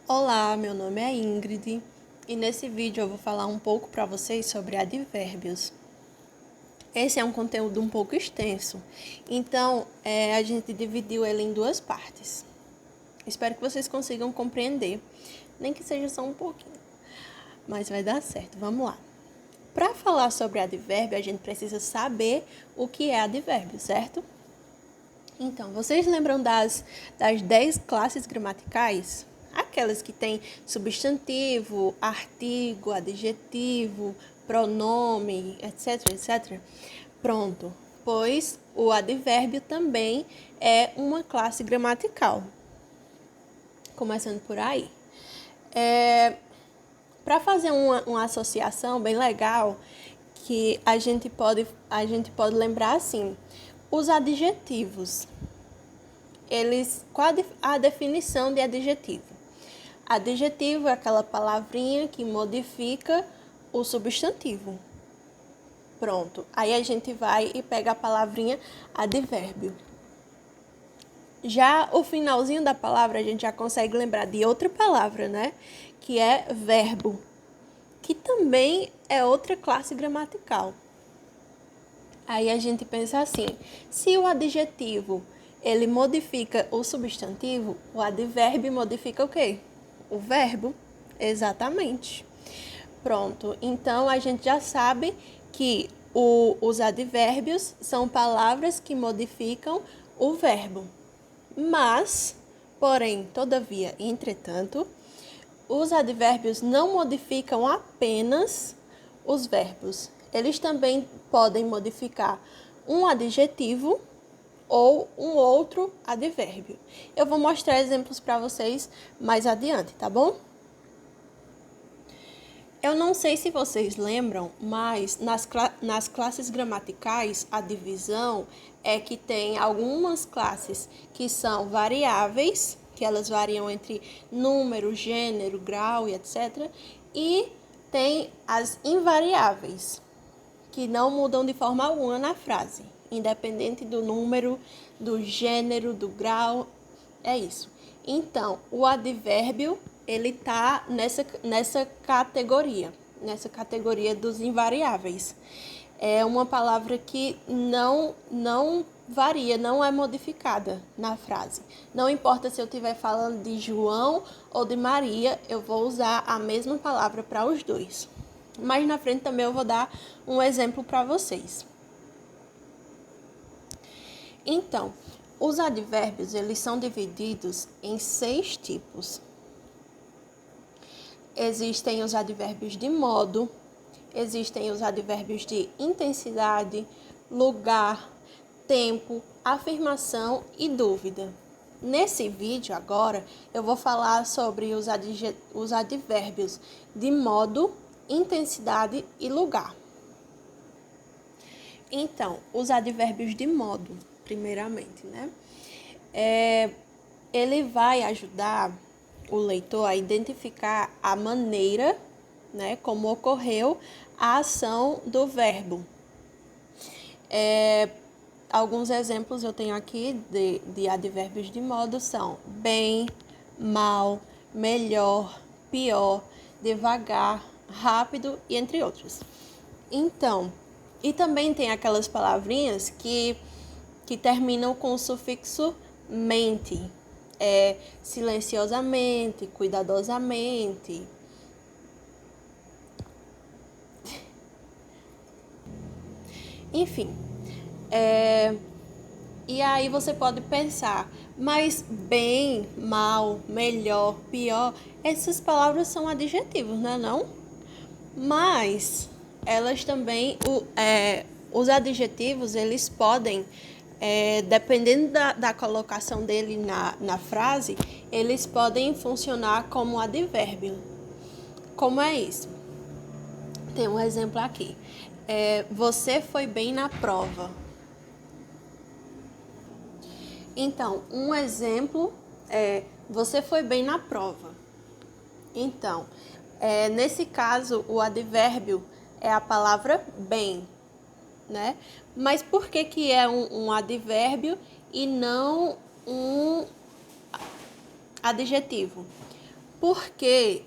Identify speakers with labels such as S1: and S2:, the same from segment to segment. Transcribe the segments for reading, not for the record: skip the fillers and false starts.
S1: Olá, meu nome é Ingrid e nesse vídeo eu vou falar um pouco para vocês sobre advérbios. Esse é um conteúdo um pouco extenso, então a gente dividiu ele em duas partes. Espero que vocês consigam compreender, nem que seja só um pouquinho, mas vai dar certo, vamos lá. Para falar sobre advérbio, a gente precisa saber o que é advérbio, certo? Então, vocês lembram das 10 classes gramaticais? Aquelas que têm substantivo, artigo, adjetivo, pronome, etc, etc. Pronto, pois o advérbio também é uma classe gramatical. Começando por aí. Para fazer uma associação bem legal, que a gente pode lembrar assim, os adjetivos. Qual a definição de adjetivo? Adjetivo é aquela palavrinha que modifica o substantivo. Pronto. Aí a gente vai e pega a palavrinha advérbio. Já o finalzinho da palavra a gente já consegue lembrar de outra palavra, né? Que é verbo, que também é outra classe gramatical. Aí a gente pensa assim, se o adjetivo ele modifica o substantivo, o advérbio modifica o quê? O verbo. Exatamente. Pronto. Então, a gente já sabe que os advérbios são palavras que modificam o verbo. Mas, porém, todavia, entretanto, os advérbios não modificam apenas os verbos. Eles também podem modificar um adjetivo ou um outro advérbio. Eu vou mostrar exemplos para vocês mais adiante, tá bom? Eu não sei se vocês lembram, mas nas classes gramaticais, a divisão é que tem algumas classes que são variáveis, que elas variam entre número, gênero, grau e etc. E tem as invariáveis, que não mudam de forma alguma na frase, independente do número, do gênero, do grau, é isso. Então, o advérbio, ele está nessa categoria dos invariáveis. É uma palavra que não varia, não é modificada na frase. Não importa se eu estiver falando de João ou de Maria, eu vou usar a mesma palavra para os dois. Mais na frente também eu vou dar um exemplo para vocês. Então, os advérbios, eles são divididos em 6 tipos. Existem os advérbios de modo, existem os advérbios de intensidade, lugar, tempo, afirmação e dúvida. Nesse vídeo agora, eu vou falar sobre os advérbios de modo, intensidade e lugar. Então, os advérbios de modo, primeiramente, né? Ele vai ajudar o leitor a identificar a maneira, né, como ocorreu a ação do verbo. Alguns exemplos eu tenho aqui de advérbios de modo são bem, mal, melhor, pior, devagar, rápido e entre outros. Então, e também tem aquelas palavrinhas que terminam com o sufixo mente, silenciosamente, cuidadosamente. Enfim, e aí você pode pensar, mas bem, mal, melhor, pior, essas palavras são adjetivos, não é não? Mas elas também, os adjetivos, eles podem, dependendo da colocação dele na frase, eles podem funcionar como advérbio. Como é isso? Tem um exemplo aqui. Você foi bem na prova. Então, um exemplo é você foi bem na prova. Então, nesse caso, o advérbio é a palavra bem, né? Mas por que é um advérbio e não um adjetivo? Porque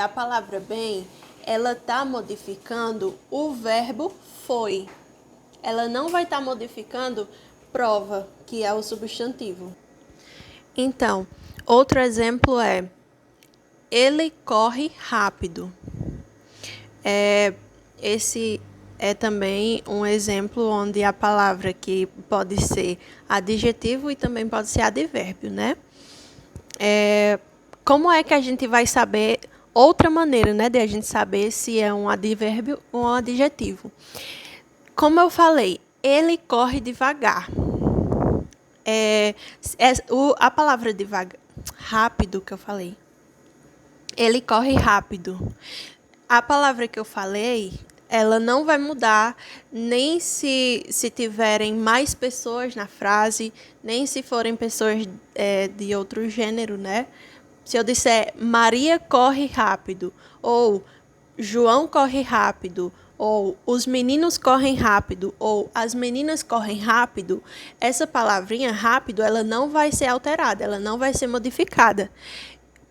S1: a palavra bem, ela está modificando o verbo foi. Ela não vai estar modificando prova, que é o substantivo. Então, outro exemplo é: ele corre rápido. Esse é também um exemplo onde a palavra que pode ser adjetivo e também pode ser advérbio, né? Como é que a gente vai saber outra maneira, né, de a gente saber se é um advérbio ou um adjetivo? Como eu falei, ele corre devagar. A palavra devagar, rápido que eu falei. Ele corre rápido. A palavra que eu falei, ela não vai mudar nem se tiverem mais pessoas na frase, nem se forem pessoas de outro gênero, né? Se eu disser Maria corre rápido, ou João corre rápido, ou os meninos correm rápido, ou as meninas correm rápido, essa palavrinha rápido, ela não vai ser alterada, ela não vai ser modificada,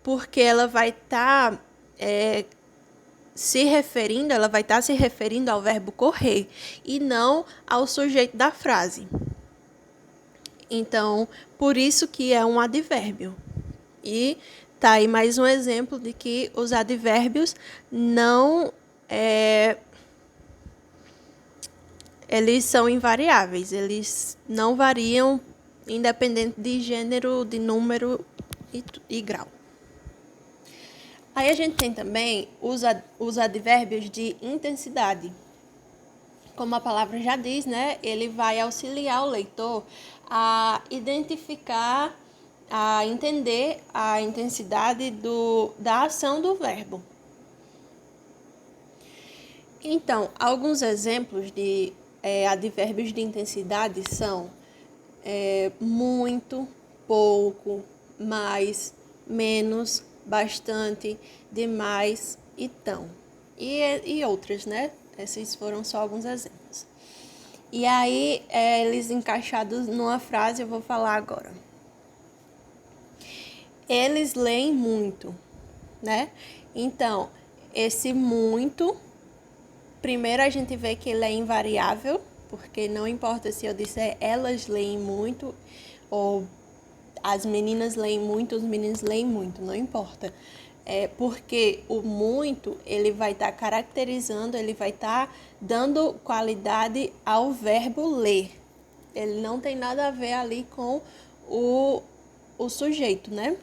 S1: porque ela vai estar ela vai estar se referindo ao verbo correr e não ao sujeito da frase. Então, por isso que é um advérbio. E tá aí mais um exemplo de que os advérbios eles são invariáveis, eles não variam independente de gênero, de número e grau. Aí a gente tem também os advérbios de intensidade. Como a palavra já diz, né? Ele vai auxiliar o leitor a identificar, a entender a intensidade da ação do verbo. Então, alguns exemplos de advérbios de intensidade são muito, pouco, mais, menos, bastante, demais e tão. E outras, né? Esses foram só alguns exemplos. E aí, eles encaixados numa frase, eu vou falar agora. Eles leem muito, né? Então, esse muito, primeiro a gente vê que ele é invariável, porque não importa se eu disser elas leem muito, ou as meninas leem muito, os meninos leem muito, não importa. Porque o muito, ele vai estar caracterizando, ele vai estar dando qualidade ao verbo ler. Ele não tem nada a ver ali com o sujeito, né?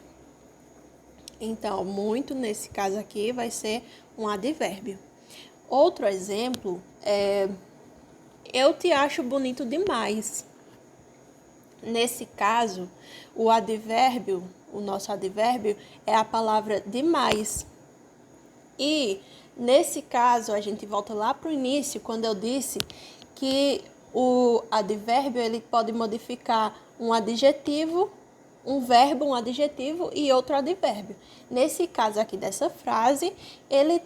S1: Então, muito, nesse caso aqui, vai ser um advérbio. Outro exemplo é: eu te acho bonito demais. Nesse caso, o nosso advérbio é a palavra demais. E, nesse caso, a gente volta lá para o início, quando eu disse que o advérbio ele pode modificar um adjetivo, um verbo, um adjetivo e outro advérbio. Nesse caso aqui dessa frase, ele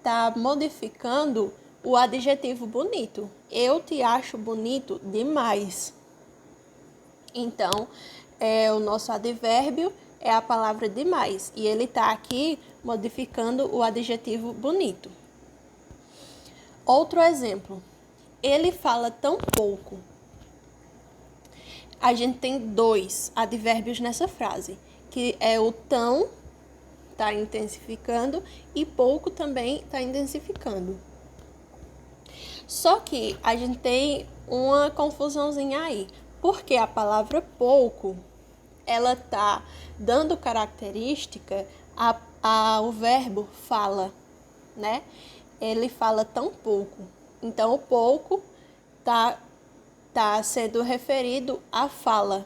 S1: tá modificando o adjetivo bonito. Eu te acho bonito demais. Então, o nosso advérbio é a palavra demais. E ele está aqui modificando o adjetivo bonito. Outro exemplo. Ele fala tão pouco. A gente tem 2 advérbios nessa frase, que é o tão, está intensificando, e pouco também está intensificando. Só que a gente tem uma confusãozinha aí, porque a palavra pouco, ela está dando característica ao verbo fala, né? Ele fala tão pouco. Então, o pouco está sendo referido à fala.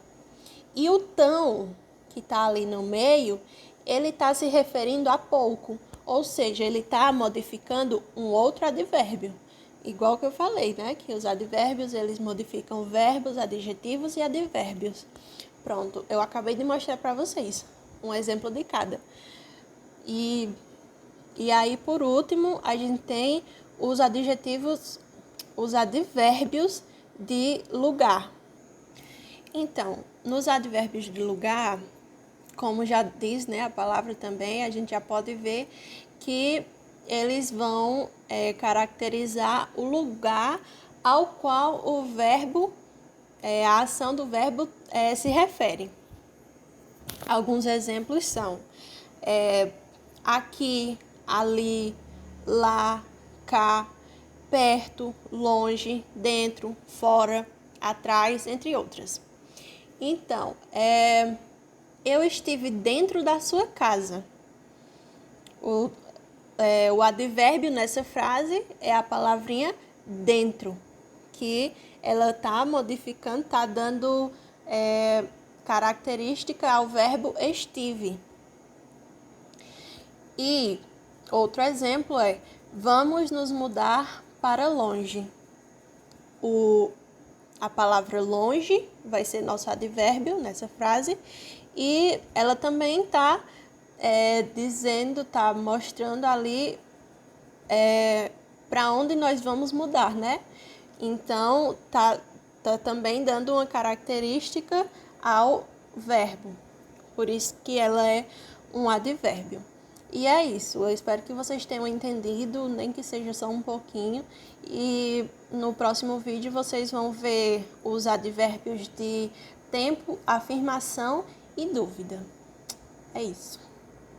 S1: E o tão, que está ali no meio, ele está se referindo a pouco. Ou seja, ele está modificando um outro advérbio. Igual que eu falei, né? Que os advérbios, eles modificam verbos, adjetivos e advérbios. Pronto, eu acabei de mostrar para vocês um exemplo de cada. E aí, por último, a gente tem os adjetivos, os advérbios de lugar. Então, nos advérbios de lugar, como já diz, né, a palavra também, a gente já pode ver que eles vão caracterizar o lugar ao qual o verbo, a ação do verbo se refere. Alguns exemplos são aqui, ali, lá, cá, perto, longe, dentro, fora, atrás, entre outras. Então, eu estive dentro da sua casa. O advérbio nessa frase é a palavrinha dentro, que ela está modificando, está dando característica ao verbo estive. E outro exemplo é: vamos nos mudar para longe. A palavra longe vai ser nosso advérbio nessa frase, e ela também está dizendo, está mostrando ali para onde nós vamos mudar, né? Então, tá também dando uma característica ao verbo. Por isso que ela é um advérbio. E é isso. Eu espero que vocês tenham entendido, nem que seja só um pouquinho. E no próximo vídeo vocês vão ver os advérbios de tempo, afirmação e dúvida. É isso.